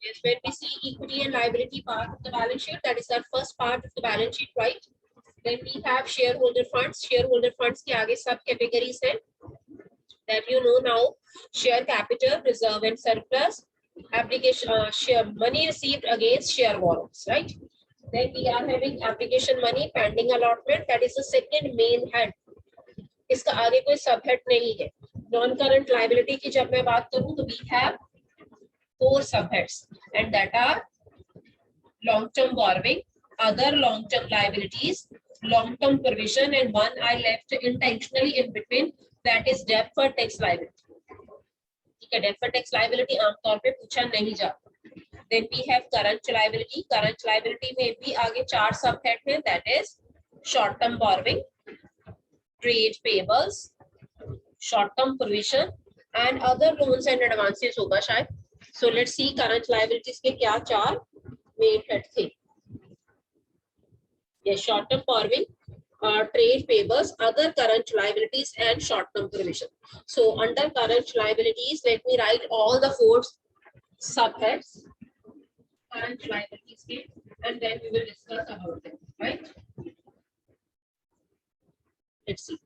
Yes, when we see equity and liability part of the balance sheet, that is our first part of the balance sheet, right? Then we have shareholder funds. Shareholder funds के आगे सब categories हैं that you know now. Share capital, reserve and surplus, application share money received against share warrants, right? Then we are having application money, pending allotment, that is the second main head. इसका आगे कोई सब head नहीं है. Non current liability की जब मैं बात करूं तो we have 4 subheads, and that are long-term borrowing, other long-term liabilities, long-term provision, and one I left intentionally in between, that is deferred tax liability. ठीक है, deferred tax liability आमतौर पे पूछा नहीं जाता. Then we have current liability. Current liability में भी आगे 4 subhead हैं, that is short-term borrowing, trade payables, short-term provision, and other loans and advances होगा शायद. So let's see current liabilities के क्या 4 main head थे. Yes, short-term borrowing, trade payables, other current liabilities, and short-term provision. So under current liabilities, let me write all the 4 subheads. Current liabilities, and then we will discuss about them, right? Let's see.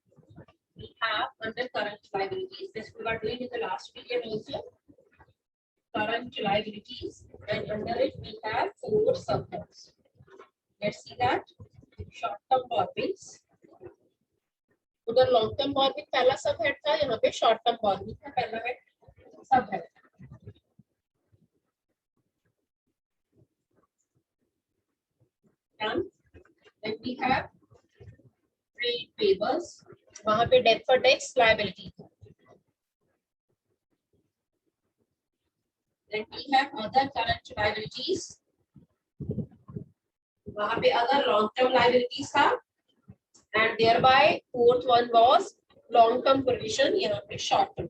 We have under current liabilities, this we were doing in the last period also. Current liabilities, and under it we have 4 subheads. Let's see that. Short-term borrowings. उधर long term borrowing पहला सबहेड था, यहाँ पे short term borrowing था पहला head सबहेड. Then we have trade payables, वहां पे deferred tax liability. Then we have other current liabilities, वहां पे other long term liabilities था, and thereby fourth one was long term provision, यहाँ पे short term.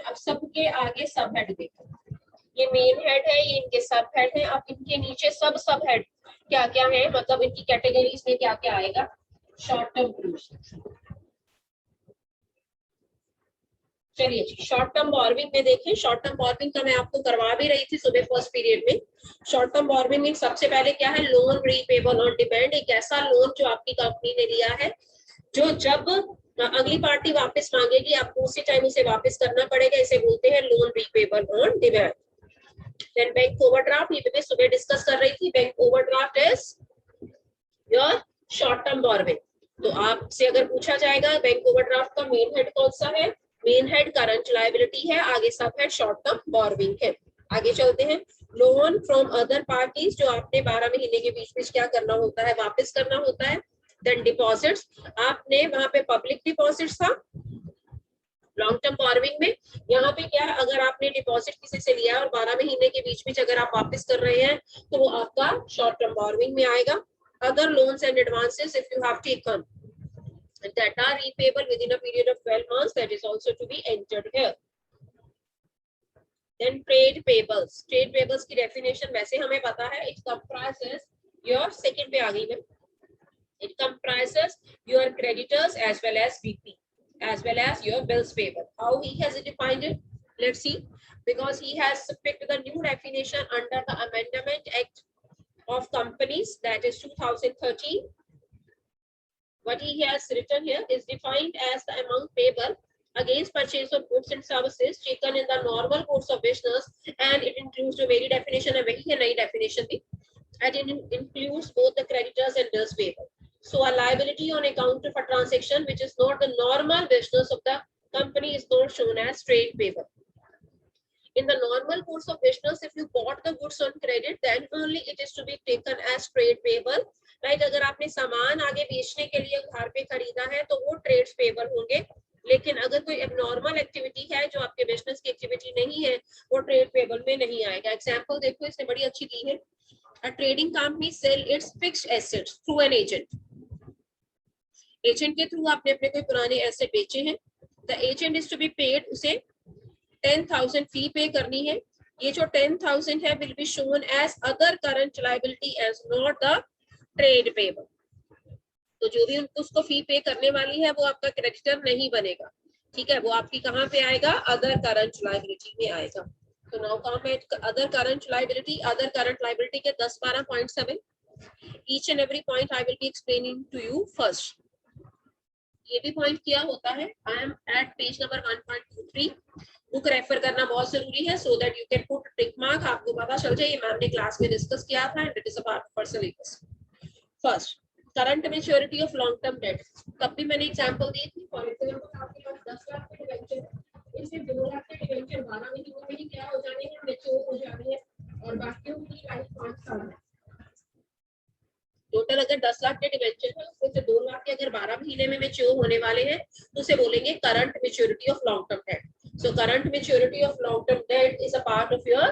अब सबके आगे सब हेड देखो, ये मेन हेड है, ये इनके सब हेड है. अब इनके नीचे सब हेड क्या क्या है, मतलब इनकी कैटेगरीज में क्या क्या आएगा. Short term provision. चलिए जी, शॉर्ट टर्म बॉर्विंग में देखें. शॉर्ट टर्म बॉर्विंग का मैं आपको करवा भी रही थी सुबह फर्स्ट पीरियड में. शॉर्ट टर्म बॉर्विंग में सबसे पहले क्या है, लोन रीपेबल ऑन डिमांड. एक ऐसा लोन जो आपकी कंपनी ने लिया है, जो जब अगली पार्टी वापस मांगेगी आपको उसी टाइम उसे वापस करना पड़ेगा, इसे बोलते हैं loan repayable on demand. Then bank overdraft, ये मैं सुबह डिस्कस कर रही थी. Bank overdraft is your short term borrowing. तो आपसे अगर पूछा जाएगा बैंक ओवरड्राफ्ट का मेन हेड कौन सा है, मेन हेड करंट लायबिलिटी है, आगे सब हेड शॉर्ट टर्म बॉर्विंग है. आगे चलते हैं. लोन फ्रॉम अदर पार्टीज, जो आपने 12 महीने के बीच बीच क्या करना होता है, वापस करना होता है. देन डिपॉजिट्स, आपने वहां पे पब्लिक डिपॉजिट्स था लॉन्ग टर्म बॉर्विंग में. यहाँ पे क्या है, अगर आपने डिपॉजिट किसी से लिया और 12 महीने के बीच बीच अगर आप वापस कर रहे हैं तो वो आपका शॉर्ट टर्म बॉर्विंग में आएगा. Other loans and advances if you have taken that are repayable within a period of 12 months, that is also to be entered here. Then trade payables. Trade payables की definition वैसे हमें पता है, it comprises your second पे आ गई मैं, it comprises your creditors as well as BP, as well as your bills payable. How he has defined it, let's see, because he has picked the new definition under the Amendment Act of Companies, that is 2013. What he has written here is defined as the amount payable against purchase of goods and services taken in the normal course of business, and it includes the very definition and very नई definition भी, and it includes both the creditors and bills payable. So a liability on account of a transaction which is not the normal business of the company is not shown as trade payable. In the normal course of business, if you bought the goods on credit, then only it is to be taken as trade payable. Right? अगर आपने सामान आगे बेचने के लिए घर पे खरीदा है तो वो ट्रेड पेबल होंगे. लेकिन अगर कोई एबनॉर्मल एक्टिविटी है जो आपके बिजनेस की एक्टिविटी नहीं है, वो ट्रेड पेबल में नहीं आएगा. एग्जांपल देखो, इसने बड़ी अच्छी दी है. A trading company sell its fixed assets through an agent. Agent के थ्रू आपने अपने कोई पुराने एसेट बेचे हैं. The agent is to be paid, उसे 10,000 फी पे करनी है. ये जो 10,000 है will be shown as other current liability as not the trade payable. तो जो भी उनको उसको फी पे करने वाली है वो आपका क्रेडिटर नहीं बनेगा. ठीक है, वो आपकी कहाँ पे आएगा, अदर करंट लायबिलिटी में आएगा. So now come at other current liability. Other current liability के 10-12.7. Each and every point I will be explaining to you first. ये भी पॉइंट क्या होता है, I am at page number 1.23. Book refer करना बहुत जरूरी है so that you can put tick mark, आपको पता चल जाए ये मैम ने क्लास में डिस्कस किया था and it is a part of syllabus. First, current maturity of long term debt. तब भी मैंने एग्जांपल दी थी. फॉर एग्जांपल आपके पास 10 लाख के डिबेंचर है, इसमें 2 लाख के डिबेंचर 12 महीनों में ही क्या हो जाने हैं, मैच्योर हो जाने हैं और बाकियों की लाइफ 5 साल है. टोटल अगर 10 लाख के डिबेंचर है उसमें से 2 लाख के अगर 12 महीने में मैच्योर होने वाले हैं तो उसे बोलेंगे current maturity of long term debt. So current maturity of long term debt is a part of your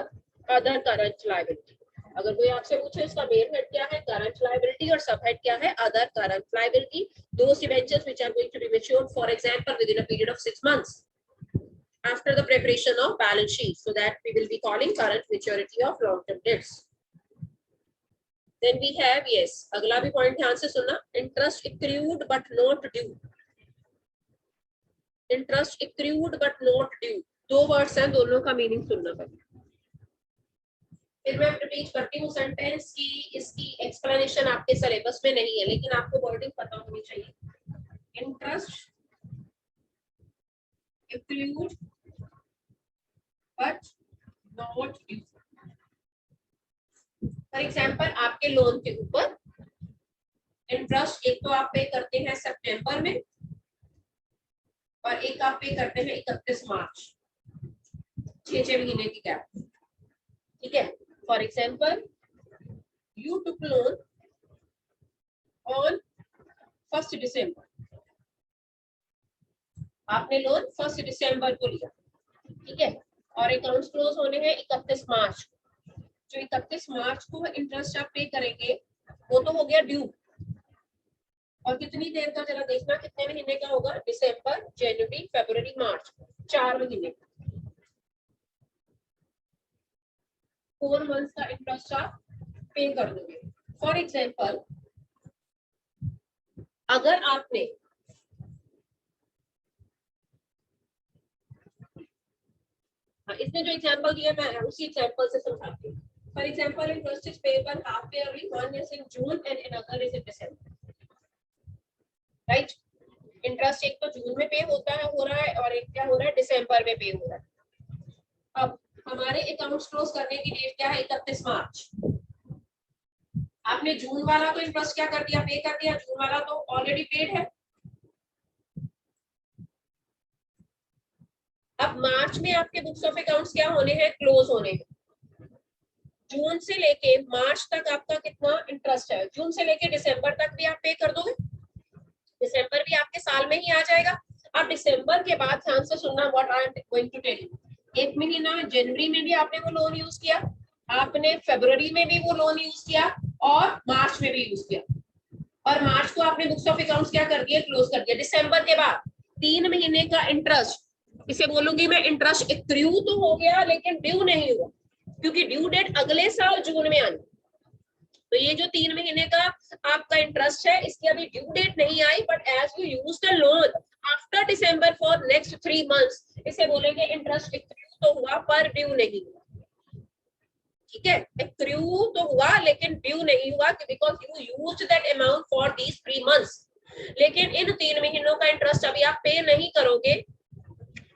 other current liability. अगर कोई आपसे पूछे इसका मेन हेड क्या है, करंट लायबिलिटी, और सब हेड क्या है, other current liability. Those debentures which are going to be matured for example within a period of 6 months after the preparation of balance sheet, so that we will be calling current maturity of long term debts. Then we have, yes, अगला भी point ध्यान से सुनना, interest accrued but not due. Interest accrued but not due, दो words हैं, दोनों का meaning सुनना पड़ेगा. फिर मैं रिपीट करती हूँ सेंटेंस की, इसकी एक्सप्लेनेशन आपके सिलेबस में नहीं है लेकिन आपको वर्डिंग पता होनी चाहिए. Interest accrued but not due. For example आपके लोन के ऊपर इंटरेस्ट एक तो आप पे करते हैं सितंबर में और एक आप पे करते हैं 31 मार्च, 6 महीने की गैप. ठीक है. For example you took loan on 1 दिसंबर. आपने लोन 1 दिसंबर को लिया. ठीक है. और अकाउंट्स क्लोज होने हैं 31 मार्च को. जो 31 मार्च को इंटरेस्ट आप पे करेंगे वो तो हो गया ड्यू. और कितनी देर का जरा देखना, कितने महीने का होगा, दिसंबर, जनवरी, फरवरी, मार्च, 4 महीने, 4 मंथ्स का इंटरेस्ट आप पे कर दोगे. फॉर एग्जांपल अगर आपने इसमें जो एग्जांपल दिया मैं उसी एग्जांपल से समझाती हूँ. For example interest is payable half yearly, one is in June and another is in December. Right. Interest एक तो जून में पे होता है, हो रहा है, और एक क्या हो रहा है, दिसंबर में पे हो रहा है. अब हमारे अकाउंट्स क्लोज करने की डेट क्या है, 31 मार्च. आपने जून वाला तो इंटरेस्ट क्या कर दिया, पे कर दिया. जून वाला तो ऑलरेडी पेड है. अब मार्च में आपके बुक्स ऑफ अकाउंट्स क्या होने हैं, क्लोज होने हैं. जून से लेके मार्च तक आपका कितना इंटरेस्ट है, जून से लेके दिसंबर तक भी आप पे कर दोगे. दिसंबर भी आपके साल में ही आ जाएगा. अब दिसंबर के बाद ध्यान से सुनना what I am going to tell you. एक महीना जनवरी में भी आपने वो लोन यूज किया, आपने फरवरी में भी वो लोन यूज किया और मार्च में भी यूज किया. और मार्च को आपने बुक्स ऑफ अकाउंट्स क्या कर दिया, क्लोज कर दिया. दिसंबर के बाद 3 महीने का इंटरेस्ट, इसे बोलूंगी मैं इंटरेस्ट एक्रू तो हो गया लेकिन ड्यू नहीं हुआ, क्योंकि ड्यू डेट अगले साल जून में आनी. तो ये जो 3 महीने का आपका इंटरेस्ट है इसकी अभी ड्यू डेट नहीं आई, but as you use the loan after December for next 3 months, इसे बोलेंगे इंटरेस्ट एक्रू तो हुआ पर ड्यू नहीं हुआ. ठीक है. एक्रू तो हुआ लेकिन ड्यू नहीं हुआ because you used that amount for these 3 months. लेकिन इन 3 महीनों का इंटरेस्ट अभी आप पे नहीं करोगे.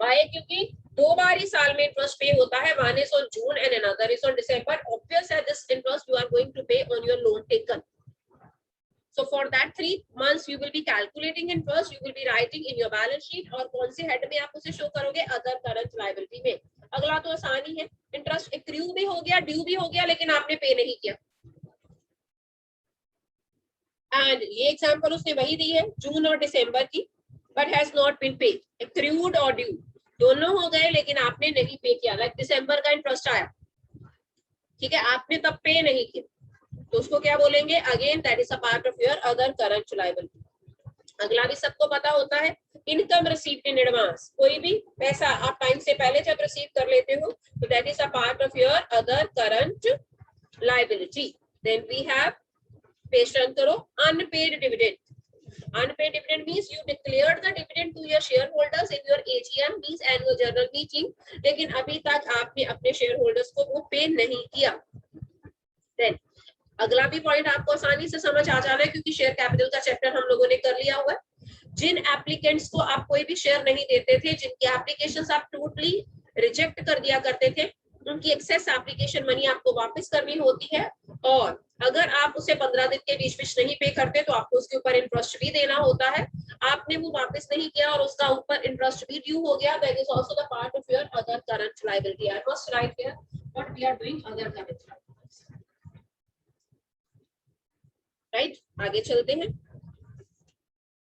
वाई? क्योंकि 2 बार ही साल में इंटरेस्ट पे होता है, one is on June and another is on December. Obvious है this interest you are going to pay on your loan taken. So for that 3 months you will be calculating interest, you will be writing in your balance sheet. और कौन से head में आप उसे show करोगे, other current liability में. अगला तो आसान ही है, इंटरेस्ट एक्रू भी हो गया, ड्यू भी हो गया, लेकिन आपने पे नहीं किया. एंड ये एग्जांपल उसने वही दी है जून और दिसंबर की, but has not been paid. Accrued और ड्यू दोनों हो गए लेकिन आपने नहीं पे किया. लाइक दिसंबर का इंटरेस्ट आया, ठीक है, आपने तब पे नहीं किया, तो उसको क्या बोलेंगे, again that is a part of your other current liability. अगला भी सबको पता होता है, इनकम रिसीव्ड इन एडवांस. कोई भी पैसा आप टाइम से पहले जब रिसीव कर लेते हो तो that is a part of your other current liability. Then we have, पेश रन करो, unpaid dividend. Unpaid dividend means you declared the dividend to your shareholders in your AGM, means annual general meeting, लेकिन अभी तक आपने अपने shareholders को वो पे नहीं किया. Then अगला भी पॉइंट आपको आसानी से समझ आ जाना है क्योंकि शेयर कैपिटल का चैप्टर हम लोगों ने कर लिया हुआ है. जिन एप्लीकेंट्स को आप कोई भी शेयर नहीं देते थे, जिनकी एप्लीकेशंस आप टोटली रिजेक्ट कर दिया करते थे, उनकी एक्सेस एप्लीकेशन मनी आपको वापस करनी होती है. और अगर आप उसे 15 दिन के बीच में नहीं पे करते तो आपको उसके ऊपर इंटरेस्ट भी देना होता है. आपने वो वापस नहीं किया और उसका ऊपर इंटरेस्ट भी ड्यू हो गया, that is also the part of your other current liability. I must write here what we are doing other current liabilities. Right, आगे चलते हैं.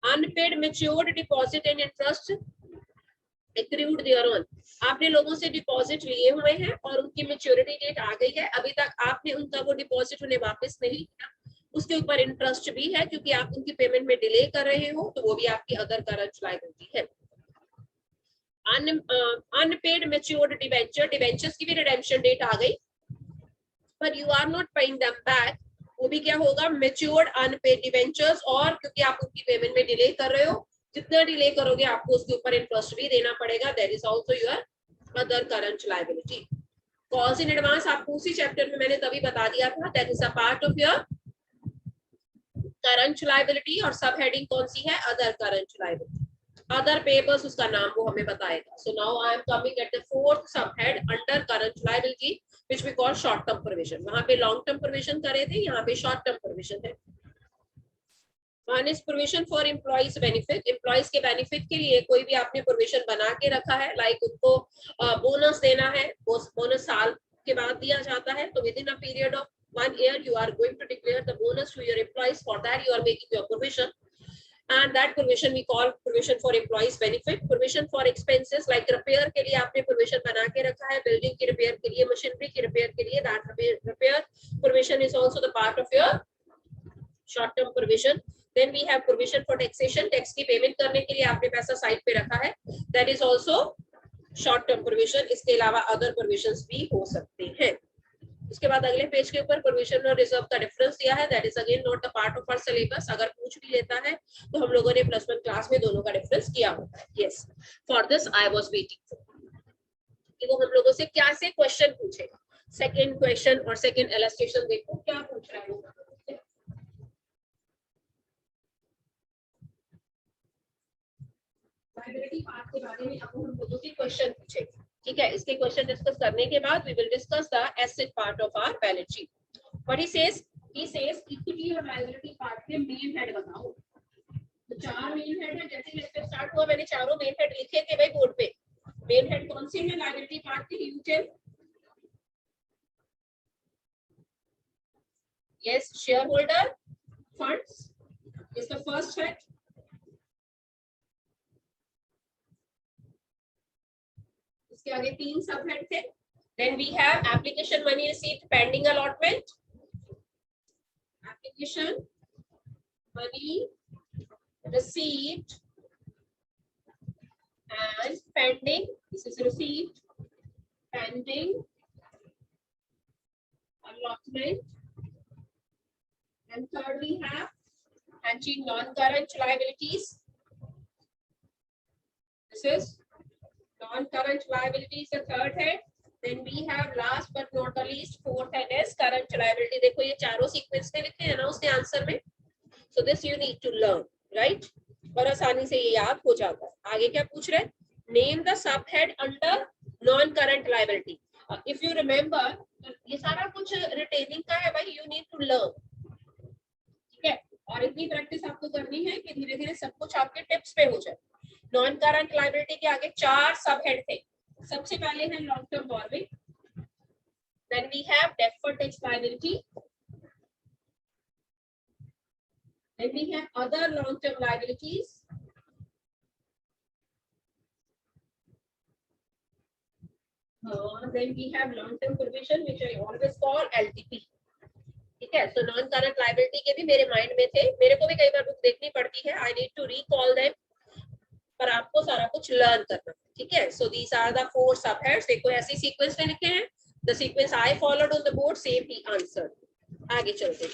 Unpaid matured deposit and interest accrued thereon. आपने लोगों से deposit लिए हुए हैं और उनकी मैच्योरिटी डेट आ गई है, अभी तक आपने उनका वो डिपॉजिट उन्हें वापस नहीं किया, उसके ऊपर इंटरेस्ट भी है क्योंकि आप उनकी पेमेंट में डिले कर रहे हो, तो वो भी आपकी अदर करंट लायबिलिटी है. अनपेड मैच्योर्ड डिबेंचर, डिबेंचर्स की भी रिडेम्पशन डेट आ गई पर you are not paying them back, वो भी क्या होगा, मैच्योर्ड अनपेड डिबेंचर्स. और क्योंकि आप उनकी पेमेंट में डिले कर रहे हो, जितना डिले करोगे आपको उसके ऊपर इंटरेस्ट भी देना पड़ेगा, that is also your other current liability. Calls in advance आपको उसी चैप्टर में मैंने तभी बता दिया था, that is a part of your current liability. और सब हेडिंग कौन सी है, other current liability. Other papers उसका नाम वो हमें बताएगा. So now I am coming at the fourth sub head under current liability which we call short term provision. वहां पे लॉन्ग टर्म प्रोविजन करे थे, यहाँ पे शॉर्ट टर्म प्रोविजन है. One is provision for employees benefit. Employees के benefit के लिए कोई भी आपने प्रोविजन बना के रखा है, लाइक उनको बोनस देना है, बोनस साल के बाद दिया जाता है, तो with in a period of 1 year you are going to declare the bonus to your employees. For that you are making your provision, and that provision we call provision for employees benefit. Provision for expenses like repair के लिए आपने provision बना के रखा है, building की repair के लिए, machinery की repair के लिए, that repair provision is also the part of your short term provision. Then we have provision for taxation. Tax की पेमेंट करने के लिए आपने पैसा साइड पे रखा है, that is also short term provision. इसके अलावा other provisions भी हो सकते हैं. उसके बाद अगले पेज के ऊपर प्रोविजन और रिजर्व का डिफरेंस दिया है, that is again not the part of our syllabus. अगर पूछ भी लेता है तो हम लोगों ने +1 क्लास में दोनों का डिफरेंस किया होता है. Yes, for this I was waiting कि वो हम लोगों से क्या से क्वेश्चन पूछेगा. सेकंड क्वेश्चन और सेकंड इलस्ट्रेशन देखो क्या पूछ रहा है वो. लायबिलिटी पार्ट के बारे में अब हम लोगों से क्वेश्चन पूछेंगे. ठीक है, इसके क्वेश्चन डिस्कस करने के बाद we will discuss the asset part of our balance sheet. What he says equity और लायबिलिटी पार्ट के मेन हेड बताओ. तो 4 मेन हेड है. जैसे लेक्चर स्टार्ट हुआ मैंने चारों मेन हेड लिखे थे भाई बोर्ड पे. मेन हेड कौन से हैं लायबिलिटी पार्ट के? You tell. Yes, share holder funds is the first head. इसके आगे 3 सब हेड थे. Then we have application money receipt pending allotment. Application money receipt and pending. This is receipt, pending allotment. And third we have matching non-current liabilities. This is non-current liabilities, the third head. Then we have last but not the least fourth head is current liability. देखो ये चारों sequence में लिखे हैं ना उसके answer में. So this you need to learn, right? और आसानी से ये याद हो जाता है. आगे क्या पूछ रहे हैं? Name the subhead under non-current liability. If you remember, ये सारा कुछ रिटेनिंग का है भाई. You need to learn. ठीक है, और इतनी प्रैक्टिस आपको करनी है कि धीरे धीरे सब कुछ आपके टिप्स पे हो जाए. नॉन करंट लायबिलिटी के आगे 4 सब हेड थे. सबसे पहले है long term borrowing. Then we have deferred tax liability. Then we have other long term liabilities. Then we have long term provision which I always call LTP. ठीक है, so non current liability के भी मेरे mind में थे. मेरे को भी कई बार बुक देखनी पड़ती है. I need to recall them, पर आपको सारा कुछ लर्न करना. ठीक है, सो दीस आर द 4 सब हेड्स. देखो ऐसी सीक्वेंस में लिखे हैं. The sequence I followed on the board, same he answer. आगे चलते हैं.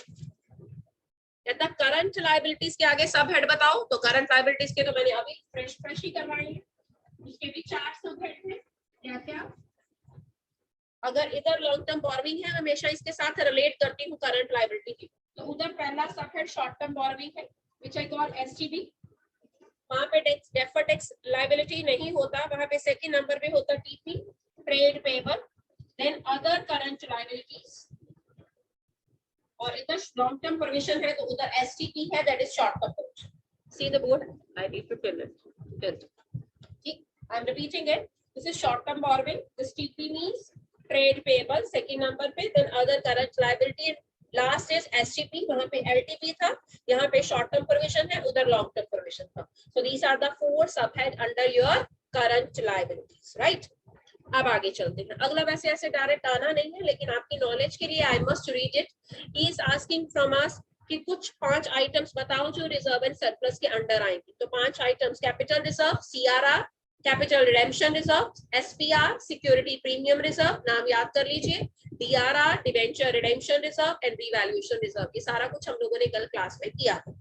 कहता करंट लायबिलिटीज के आगे सब हेड बताओ, तो करंट लायबिलिटीज के तो मैंने अभी फ्रेश ही करवाए हैं, उसके भी 4 सब हेड हैं। क्या क्या, अगर इधर लॉन्ग टर्म बोरोइंग है, हमेशा इसके साथ रिलेट करती हूँ करंट लायबिलिटी की, तो उधर पहला सब हेड शॉर्ट टर्म बोरोइंग है व्हिच आई कॉल एसटीबी। वहां पे डेफर्ड टैक्स लायबिलिटी नहीं होता, वहां पे सेकंड नंबर पे होता TP, trade payable, then other current liabilities, और इधर लॉन्ग टर्म प्रोविजन है तो उधर एसटीपी है, that is short term provision. See the board, I need to fill it. ठीक, I am repeating it, this is short term borrowing, this TP means trade payable second number पे, then other current liability, last is STP, वहां पे LTP था, यहाँ पे short term provision है, उधर long term provision था। सो दीस आर द 4 सब head under your current liabilities, right. अब आगे चलते हैं, अगला वैसे ऐसे डायरेक्ट आना नहीं है, लेकिन आपकी नॉलेज के लिए I must read it. He is asking from us कि कुछ 5 आइटम्स बताओ जो रिजर्व एंड सरप्लस के अंडर आएंगे। तो 5 items, capital reserve, CRR, capital redemption reserve, SPR security premium reserve, नाम याद कर लीजिए, DRR debenture redemption reserve and revaluation reserve. ये सारा कुछ हम लोगों ने कल क्लास में किया था।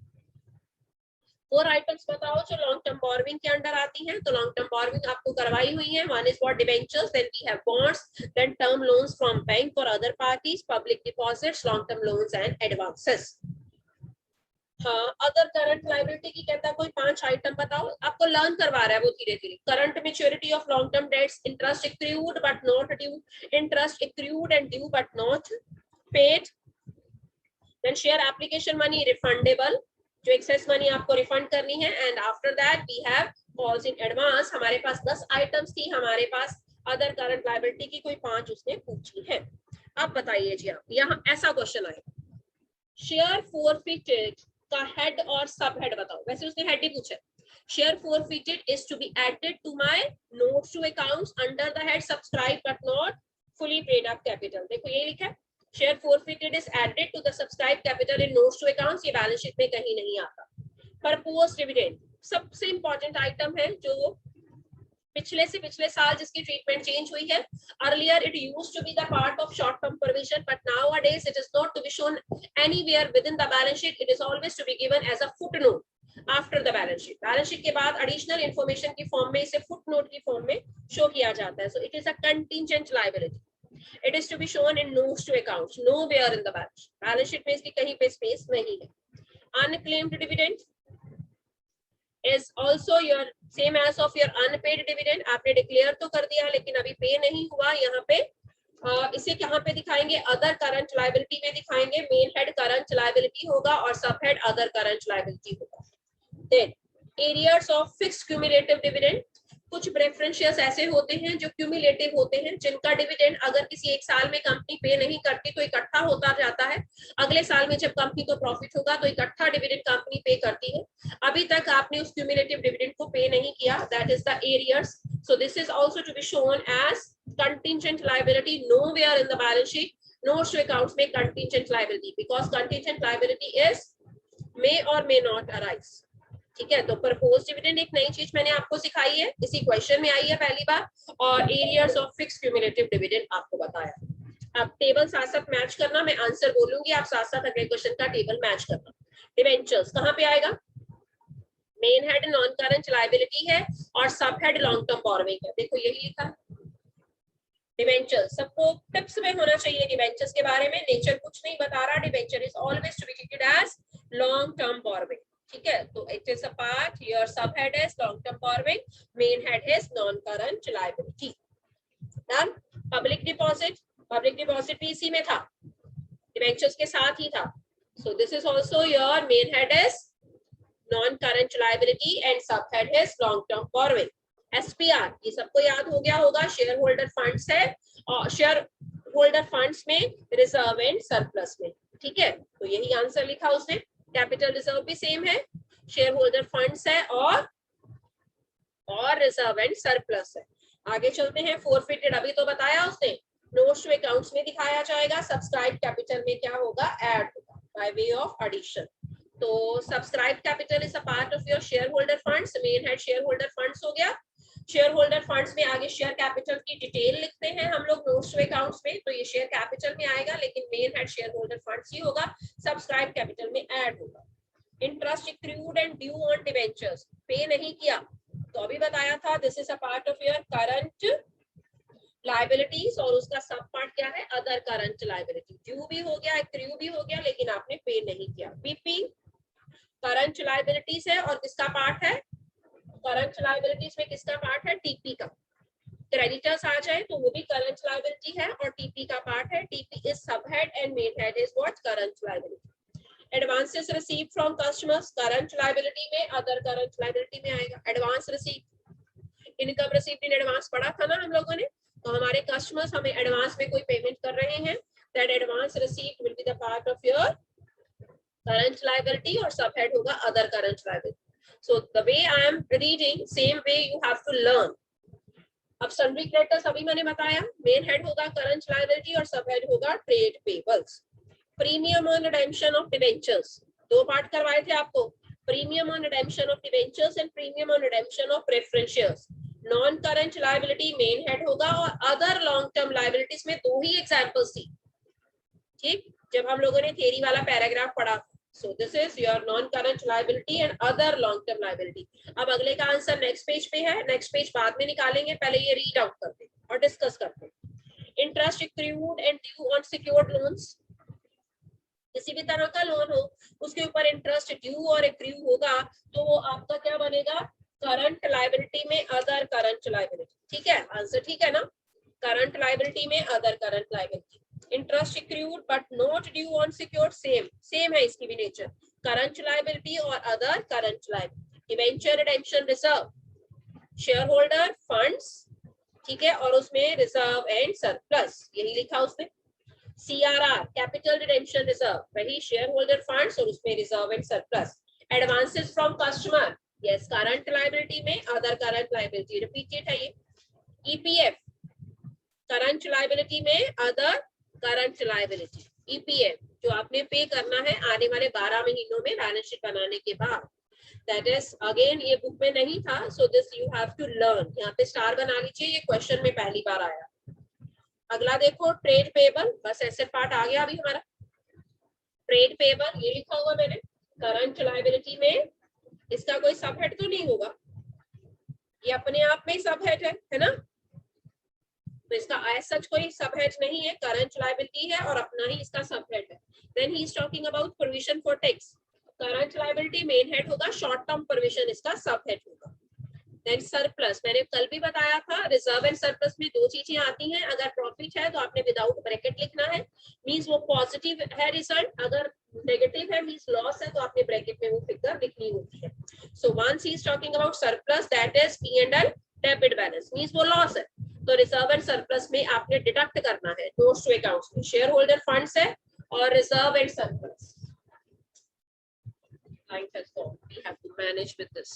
4 आइटम्स बताओ जो लॉन्ग टर्म बोरोइंग के अंडर आती हैं। तो लॉन्ग टर्म बोरोइंग आपको करवाई हुई है, one is for debentures, then we have bonds, then term loans from bank for other parties, public deposits, long term loans and advances. हाँ, अदर करंट लायबिलिटी की कहता है कोई 5 आइटम बताओ, आपको लर्न करवा रहा है वो धीरे धीरे। Current maturity of long term debts, interest accrued but not due, interest accrued and due but not paid, then share application money refundable, जो एक्सेस मनी आपको रिफंड करनी है, and after that we have calls in advance. हमारे पास 10 items थी, हमारे पास other current liability की कोई 5 उसने पूछी है। अब बताइए जी, आप यहाँ ऐसा क्वेश्चन आएगा, शेयर फॉरफिटेड का हेड और सब हेड बताओ। वैसे उसने हेड ही पूछा है, share forfeited is to be added to my notes to accounts under the head subscribe but not fully paid up capital. देखो ये लिखा है, share forfeited is added to the subscribe capital in notes to accounts, ये balance sheet में कहीं नहीं आता। Proposed dividend सबसे इंपॉर्टेंट आइटम है, जो पिछले से पिछले साल जिसकी ट्रीटमेंट चेंज हुई है। Earlier it used to be the part of short term provision, but nowadays it is not to be shown anywhere with in the balance sheet, it is always to be given as a footnote after the balance sheet. Balance sheet के बाद additional information की form में इसे footnote की form में show किया जाता है। So it is a contingent liability, it is to be shown in notes to accounts, nowhere in the balance sheet. Balance sheet में इसकी कहीं पे स्पेस नहीं है। Unclaimed dividend is also your same as of your unpaid dividend, आपने declare तो कर दिया लेकिन अभी पे नहीं हुआ, यहाँ पे इसे कहाँ पे दिखाएंगे, अदर करंट लायबिलिटी में दिखाएंगे। मेन हेड करंट लायबिलिटी होगा और sub head other current liability होगा। Then arrears of fixed cumulative dividend, कुछ प्रेफरेंशियल्स ऐसे होते हैं जो क्यूमुलेटिव होते हैं, जिनका डिविडेंड अगर किसी एक साल में कंपनी पे नहीं करती तो इकट्ठा होता जाता है, अगले साल में जब कंपनी को प्रॉफिट होगा तो इकट्ठा डिविडेंड कंपनी पे करती है। अभी तक आपने उस क्यूमुलेटिव डिविडेंड को पे नहीं किया, that is the arrears. So this is also to be shown as contingent liability, nowhere in the balance sheet, notes to accounts में contingent liability, because contingent liability is may or may not arise. ठीक है, तो proposed dividend एक नई चीज मैंने आपको सिखाई है, इसी क्वेश्चन में आई है पहली बार, और arrears of fixed cumulative dividend आपको बताया। अब टेबल साथ साथ मैच करना, मैं आंसर बोलूंगी, आप साथ साथ अगले क्वेश्चन का टेबल मैच करना। डिवेंचर्स कहाँ पे आएगा, main head non current liability है और sub head long term borrowing है। देखो यही लिखा है डिवेंचर्स, सबको टिप्स में होना चाहिए डिवेंचर्स के बारे में, नेचर कुछ नहीं बता रहा। Debenture is always to be treated as long term borrowing. ठीक है, तो it is a part, your sub head is long term borrowing, main head is non current liability. Done. Public deposit, public deposit भी इसी में था, debentures के साथ ही था। So this is also your main head is non current liability and sub head is long term borrowing. SPR ये सबको याद हो गया होगा, शेयर होल्डर फंड्स है, और शेयर होल्डर फंड्स में रिजर्व एंड सरप्लस में। ठीक है, तो यही आंसर लिखा उसने। कैपिटल रिजर्व भी सेम है, शेयर होल्डर फंड्स है और रिजर्व एंड सरप्लस है। आगे चलते हैं, फॉरफिटेड अभी तो बताया उसने, नोट्स टू अकाउंट्स में दिखाया जाएगा, सब्सक्राइब कैपिटल में क्या होगा, ऐड होगा बाय वे ऑफ एडिशन। तो subscribe capital is a part of your share holder funds, main head share holder funds हो गया। शेयर होल्डर फंड्स में आगे शेयर कैपिटल की डिटेल लिखते हैं हम लोग नोट्स टू अकाउंट्स में, तो ये शेयर कैपिटल में आएगा, लेकिन main head share holder funds ही होगा, सब्सक्राइब कैपिटल में ऐड होगा। Interest accrued and due on debentures, pay नहीं किया तो अभी बताया था, this is a part of your current liabilities, और उसका सब पार्ट क्या है, अदर करंट लायबिलिटी। ड्यू भी हो गया, एक्रू भी हो गया, लेकिन आपने पे नहीं किया। बीपी करंट लायबिलिटीज है, और किसका पार्ट है, करंट लायबिलिटीज में किसका पार्ट है, टीपी का। क्रेडिटर्स आ जाए तो वो भी करंट लायबिलिटी है और टीपी का पार्ट है। टीपी इज सब head and main head is what, current liability. Advances receive from customers current liability में, अदर करंट लायबिलिटी में आएगा। Advance receive, income received in advance पढ़ा था ना हम लोगों ने, तो हमारे कस्टमर्स हमें एडवांस में कोई पेमेंट कर रहे हैं, that advance received will be the part of your current liability, और सब हेड होगा other current liability. So the way I am reading, same way you have to learn. अब sundry creditors अभी मैंने बताया, main head होगा current liability और sub head होगा trade payables. Premium on redemption of debentures, दो part करवाए थे आपको, premium on redemption of debentures and premium on redemption of preference shares. Non current liability main head होगा, और other long term liabilities में दो ही examples थी, ठीक, जब हम लोगों ने थियरी वाला पैराग्राफ पढ़ा। So this is your non-current liability and other long-term liability. अब अगले का आंसर नेक्स्ट पेज पे है, नेक्स्ट पेज बाद में निकालेंगे, पहले ये रीड आउट करते हैं और डिस्कस करते हैं। Interest accrued and due on secured loans, किसी भी तरह का लोन हो उसके ऊपर इंटरेस्ट ड्यू और एक्रू होगा, तो वो आपका क्या बनेगा, करंट लायबिलिटी में अदर करंट लायबिलिटी। ठीक है, आंसर ठीक है ना, करंट लायबिलिटी में other current liability. Interest accrued but not due on secured, same है इसकी भी नेचर, करंट लायबिलिटी और other current liability. Debenture redemption reserve, share holder funds, ठीक है, और उसमें रिजर्व एंड सरप्लस, यही लिखा उसने। सीआरआर कैपिटल रिडेम्पशन रिजर्व, वही शेयर होल्डर फंड्स और उसमें reserve and surplus. Advances from customer, yes current liability में अदर करंट लायबिलिटी, रिपीटेड है ये। ईपीएफ करंट लायबिलिटी में अदर करंट लायबिलिटी। ईपीएफ जो आपने पे करना है आने वाले 12 महीनों में बैलेंस शीट बनाने के बाद, दैट इज अगेन ये बुक में नहीं था, so this you have to learn. यहाँ पे स्टार बना लीजिए, ये क्वेश्चन में पहली बार आया। अगला देखो ट्रेड पेबल, बस एसेट पार्ट आ गया अभी हमारा। ट्रेड पेबल ये लिखा हुआ मैंने, करंट लायबिलिटी में इसका कोई सब हेड तो नहीं होगा, ये अपने आप में सब हेड है ना, तो इसका एज सच कोई सब हेड नहीं है, करंट लायबिलिटी है और अपना ही इसका सब हेड है। Then he is talking about provision for tax, current liability main head होगा, शॉर्ट टर्म प्रोविजन इसका सब हेड होगा। देन सरप्लस, मैंने कल भी बताया था, रिजर्व एंड सरप्लस में दो चीजें आती हैं, अगर प्रॉफिट है तो आपने विदाउट ब्रैकेट लिखना है, मींस वो पॉजिटिव है रिजल्ट, अगर नेगेटिव है मींस लॉस है तो आपने ब्रैकेट में वो फिगर लिखनी होती है। So once he is talking about surplus, that is P&L debit balance, means वो लॉस है, तो रिजर्व एंड सरप्लस में आपने डिडक्ट करना है नोट्स टू अकाउंट्स में। शेयर होल्डर फंड्स है और reserve and surplus, we have to manage with this.